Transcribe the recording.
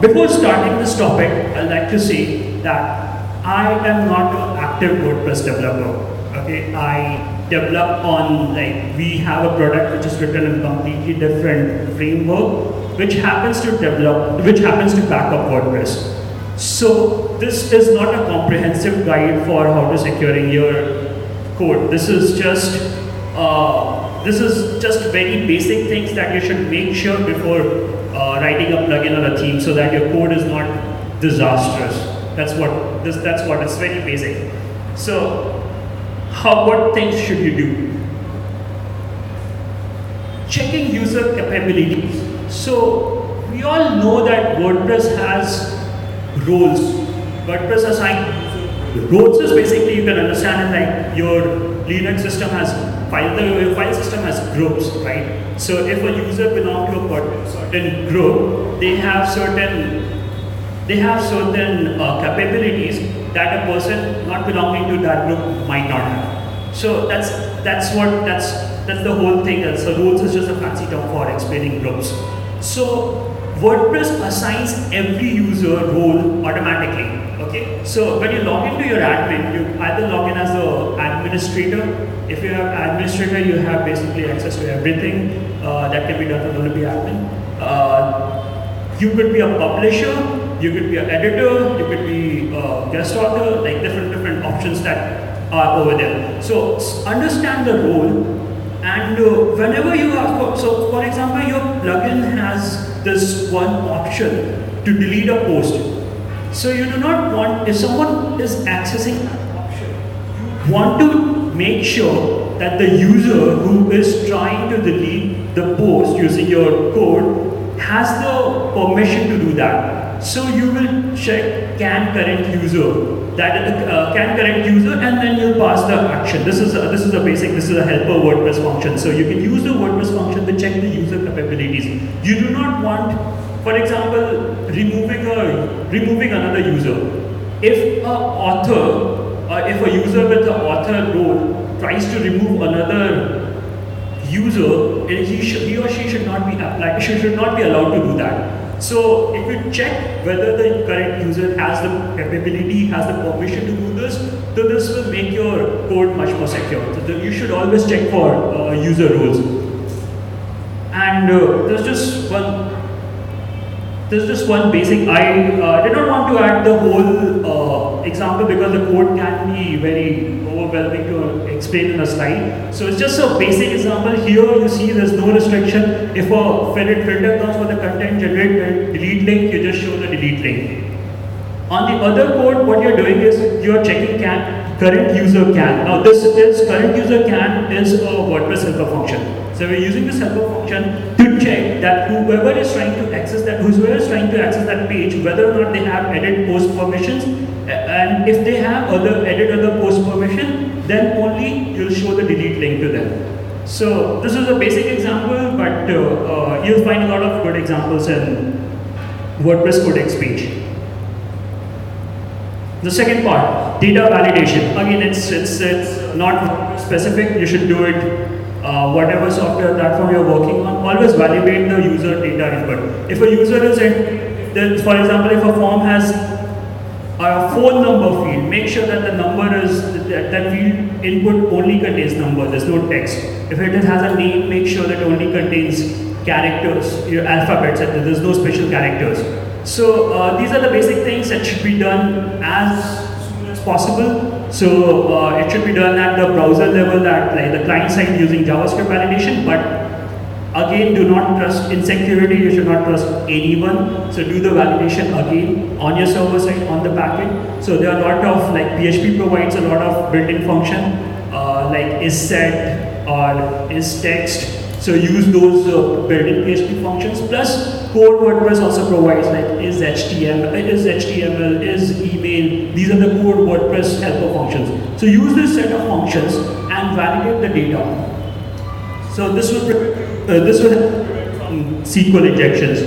Before starting this topic, I'd like to say that I am not an active WordPress developer. Okay, I develop on we have a product which is written in completely different framework, which happens to back up WordPress. So this is not a comprehensive guide for how to securing your code. This is just very basic things that you should make sure before writing a plugin or a theme, so that your code is not disastrous. That's what it's very basic. So what things should you do? Checking user capabilities. So we all know that WordPress has roles. WordPress assign roles is basically, you can understand it like your Linux system has the file system has groups, right? So if a user belongs to a certain group, they have certain capabilities that a person not belonging to that group might not have. So that's the whole thing. So roles is just a fancy term for explaining groups. So WordPress assigns every user role automatically. Okay, so when you log into your admin, you either log in as the administrator. If you have administrator, you have basically access to everything that can be done with only admin. You could be a publisher, you could be an editor, you could be a guest author, like different options that are over there. So understand the role, and whenever you have, so for example, your plugin has this one option to delete a post. So you do not want, if someone is accessing that option, you want to make sure that the user who is trying to delete the post using your code has the permission to do that. So you will check can current user, and then you'll pass the action. This is a helper WordPress function. So you can use the WordPress function to check the user capabilities. You do not want, for example, removing another user. If a user with the author role tries to remove another user, he or she should not be allowed to do that. So if you check whether the current user has the capability, has the permission to do this, so this will make your code much more secure. So you should always check for user roles. And there's just one basic. I did not want to add the whole example because the code can be very overwhelming to explain in a slide. So it's just a basic example. Here you see there's no restriction. If a filter comes for the content generate delete link, you just show the delete link. On the other code, what you're doing is you're checking current user can. Now this current user can is a WordPress helper function. So we're using this helper function to check that whoever is trying to access that page, whether or not they have edit post permissions, and if they have edit other post permission, then only you'll show the delete link to them. So this is a basic example, but you'll find a lot of good examples in WordPress Codex page. The second part, data validation. Again, it's not specific. You should do it. Whatever software platform you're working on, always validate the user data input. If a user is for example, if a form has a phone number field, make sure that the number is, that field input only contains number, there's no text. If it has a name, make sure that it only contains characters, your alphabets, and there's no special characters. So these are the basic things that should be done as soon as possible. So it should be done at the browser level, at the client side using JavaScript validation. But again, do not trust in security. You should not trust anyone. So do the validation again on your server side, on the backend. So there are a lot of PHP provides a lot of built-in function like is set or is text. So use those built-in PHP functions. Plus, core WordPress also provides is HTML, is email. These are the core WordPress helper functions. So use this set of functions and validate the data. So this will help prevent SQL injections.